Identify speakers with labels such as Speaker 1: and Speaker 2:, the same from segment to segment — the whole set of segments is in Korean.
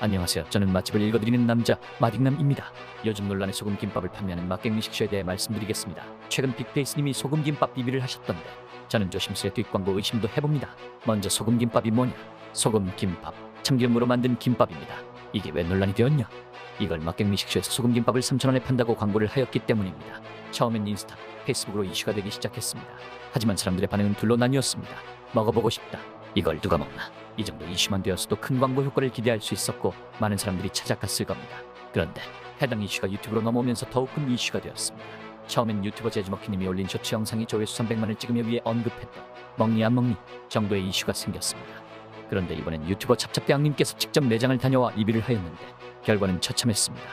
Speaker 1: 안녕하세요. 저는 맛집을 읽어드리는 남자 마딩남입니다. 요즘 논란의 소금김밥을 판매하는 맛갱미식쇼에 대해 말씀드리겠습니다. 최근 빅페이스님이 소금김밥 리뷰를 하셨던데 저는 조심스레 뒷광고 의심도 해봅니다. 먼저 소금김밥이 뭐냐? 소금김밥, 참기름으로 만든 김밥입니다. 이게 왜 논란이 되었냐? 이걸 맛갱미식쇼에서 소금김밥을 3,000원에 판다고 광고를 하였기 때문입니다. 처음엔 인스타, 페이스북으로 이슈가 되기 시작했습니다. 하지만 사람들의 반응은 둘로 나뉘었습니다. 먹어보고 싶다. 이걸 누가 먹나? 이 정도 이슈만 되었어도 큰 광고 효과를 기대할 수 있었고 많은 사람들이 찾아갔을 겁니다. 그런데 해당 이슈가 유튜브로 넘어오면서 더욱 큰 이슈가 되었습니다. 처음엔 유튜버 제주먹히님이 올린 쇼츠 영상이 조회수 300만을 찍으며 위에 언급했던 먹니 안 먹니 정도의 이슈가 생겼습니다. 그런데 이번엔 유튜버 찹찹대왕님께서 직접 매장을 다녀와 리뷰를 하였는데 결과는 처참했습니다.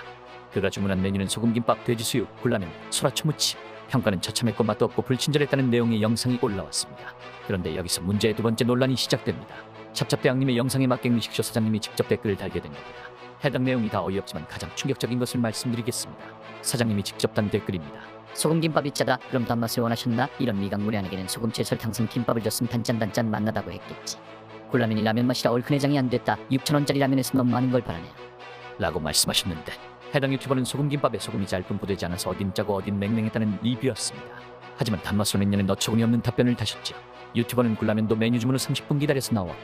Speaker 1: 그가 주문한 메뉴는 소금김밥, 돼지수육, 굴라면, 소라초무침. 평가는 처참했고 맛도 없고 불친절했다는 내용의 영상이 올라왔습니다. 그런데 여기서 문제의 두 번째 논란이 시작됩니다. 찹찹대왕님의 영상에 맛갱미식쇼 사장님이 직접 댓글을 달게 된 겁니다. 해당 내용이 다 어이없지만 가장 충격적인 것을 말씀드리겠습니다. 사장님이 직접 단 댓글입니다.
Speaker 2: 소금김밥이 짜다. 그럼 단맛을 원하셨나? 이런 미각무리한에게는 소금채 설탕 김밥을 줬으면 단짠단짠 맛나다고 했겠지. 굴라면이 라면 맛이라 얼큰해장이 안 됐다. 6,000원짜리 라면에서 너무 많은 걸 바라네요.
Speaker 1: 라고 말씀하셨는데 해당 유튜버는 소금김밥에 소금이 잘 분포되지 않아서 어딘 짜고 어딘 맹맹했다는 리뷰였습니다. 하지만 단맛으로 했냐는 어처구니 없는 답변을 다셨죠. 유튜버는 굴라면도 메뉴 주문 후 30분 기다려서 나왔고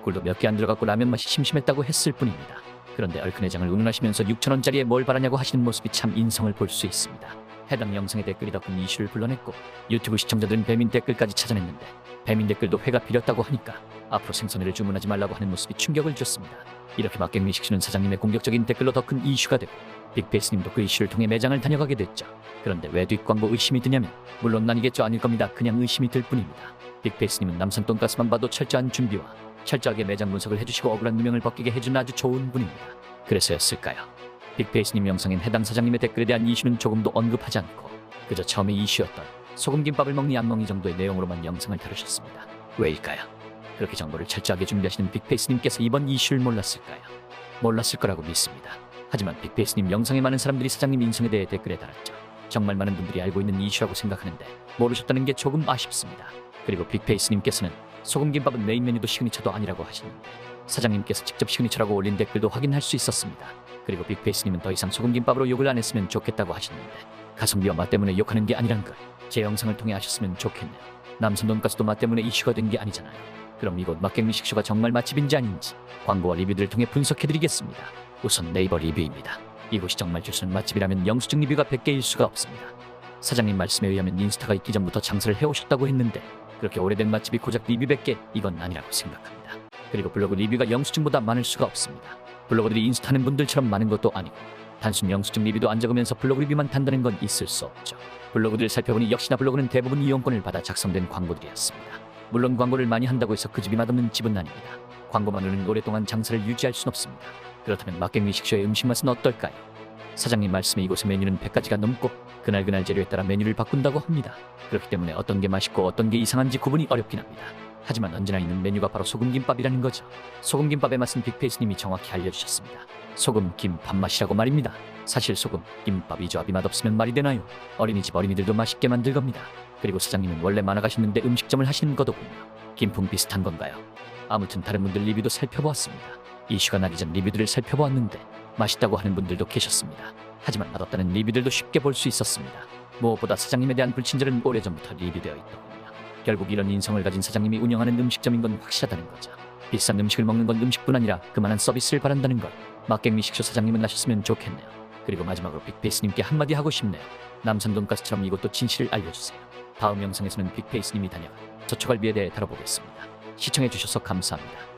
Speaker 1: 굴도 몇 개 안 들어갔고 라면 맛이 심심했다고 했을 뿐입니다. 그런데 얼큰해장을 운운하시면서 6,000원짜리에 뭘 바라냐고 하시는 모습이 참 인성을 볼 수 있습니다. 해당 영상의 댓글이 더 큰 이슈를 불러냈고 유튜브 시청자들은 배민 댓글까지 찾아냈는데 배민 댓글도 회가 비렸다고 하니까 앞으로 생선회를 주문하지 말라고 하는 모습이 충격을 줬습니다. 이렇게 맛갱미식쇼는 사장님의 공격적인 댓글로 더 큰 이슈가 되고 빅페이스님도 그 이슈를 통해 매장을 다녀가게 됐죠. 그런데 왜 뒷광고 의심이 드냐면 물론 아니겠죠. 아닐 겁니다. 그냥 의심이 들 뿐입니다. 빅페이스님은 남산 돈가스만 봐도 철저한 준비와 철저하게 매장 분석을 해주시고 억울한 누명을 벗기게 해준 아주 좋은 분입니다. 그래서였을까요? 빅페이스님 영상엔 해당 사장님의 댓글에 대한 이슈는 조금도 언급하지 않고 그저 처음에 이슈였던 소금김밥을 먹니 안 먹니 정도의 내용으로만 영상을 다루셨습니다. 왜일까요? 그렇게 정보를 철저하게 준비하시는 빅페이스님께서 이번 이슈를 몰랐을까요? 몰랐을 거라고 믿습니다. 하지만 빅페이스님 영상에 많은 사람들이 사장님 인성에 대해 댓글에 달았죠. 정말 많은 분들이 알고 있는 이슈라고 생각하는데 모르셨다는 게 조금 아쉽습니다. 그리고 빅페이스님께서는 소금김밥은 메인 메뉴도 시그니처도 아니라고 하시는데 사장님께서 직접 시그니처라고 올린 댓글도 확인할 수 있었습니다. 그리고 빅페이스님은 더 이상 소금김밥으로 욕을 안 했으면 좋겠다고 하시는데 가성비와 맛 때문에 욕하는 게 아니란 걸 제 영상을 통해 아셨으면 좋겠네요. 남산 돈가스도 맛 때문에 이슈가 된 게 아니잖아요. 그럼 이곳 맛갱미식쇼가 정말 맛집인지 아닌지 광고와 리뷰들을 통해 분석해드리겠습니다. 우선 네이버 리뷰입니다. 이곳이 정말 줄서는 맛집이라면 영수증 리뷰가 100개일 수가 없습니다. 사장님 말씀에 의하면 인스타가 있기 전부터 장사를 해오셨다고 했는데 그렇게 오래된 맛집이 고작 리뷰 100개? 이건 아니라고 생각합니다. 그리고 블로그 리뷰가 영수증보다 많을 수가 없습니다. 블로거들이 인스타 하는 분들처럼 많은 것도 아니고 단순 영수증 리뷰도 안 적으면서 블로그 리뷰만 단다는 건 있을 수 없죠. 블로그들을 살펴보니 역시나 블로그는 대부분 이용권을 받아 작성된 광고들이었습니다. 물론 광고를 많이 한다고 해서 그 집이 맛없는 집은 아닙니다. 광고만으로는 오랫동안 장사를 유지할 순 없습니다. 그렇다면 맛갱미식쇼의 음식 맛은 어떨까요? 사장님 말씀에 이곳의 메뉴는 100가지가 넘고 그날 재료에 따라 메뉴를 바꾼다고 합니다. 그렇기 때문에 어떤 게 맛있고 어떤 게 이상한지 구분이 어렵긴 합니다. 하지만 언제나 있는 메뉴가 바로 소금김밥이라는 거죠. 소금김밥의 맛은 빅페이스님이 정확히 알려주셨습니다. 소금김밥 맛이라고 말입니다. 사실 소금김밥 이 조합이 맛없으면 말이 되나요? 어린이집 어린이들도 맛있게 만들 겁니다. 그리고 사장님은 원래 만화가셨는데 음식점을 하시는 거더군요. 김풍 비슷한 건가요? 아무튼 다른 분들 리뷰도 살펴보았습니다. 이슈가 나기 전 리뷰들을 살펴보았는데 맛있다고 하는 분들도 계셨습니다. 하지만 맛없다는 리뷰들도 쉽게 볼 수 있었습니다. 무엇보다 사장님에 대한 불친절은 오래전부터 리뷰되어 있더군요. 결국 이런 인성을 가진 사장님이 운영하는 음식점인 건 확실하다는 거죠. 비싼 음식을 먹는 건 음식뿐 아니라 그만한 서비스를 바란다는 걸 맛갱미식쇼 사장님은 아셨으면 좋겠네요. 그리고 마지막으로 빅페이스님께 한마디 하고 싶네요. 남산 돈가스처럼 이것도 진실을 알려주세요. 다음 영상에서는 빅페이스님이 다녀간 저초갈비에 대해 다뤄보겠습니다. 시청해주셔서 감사합니다.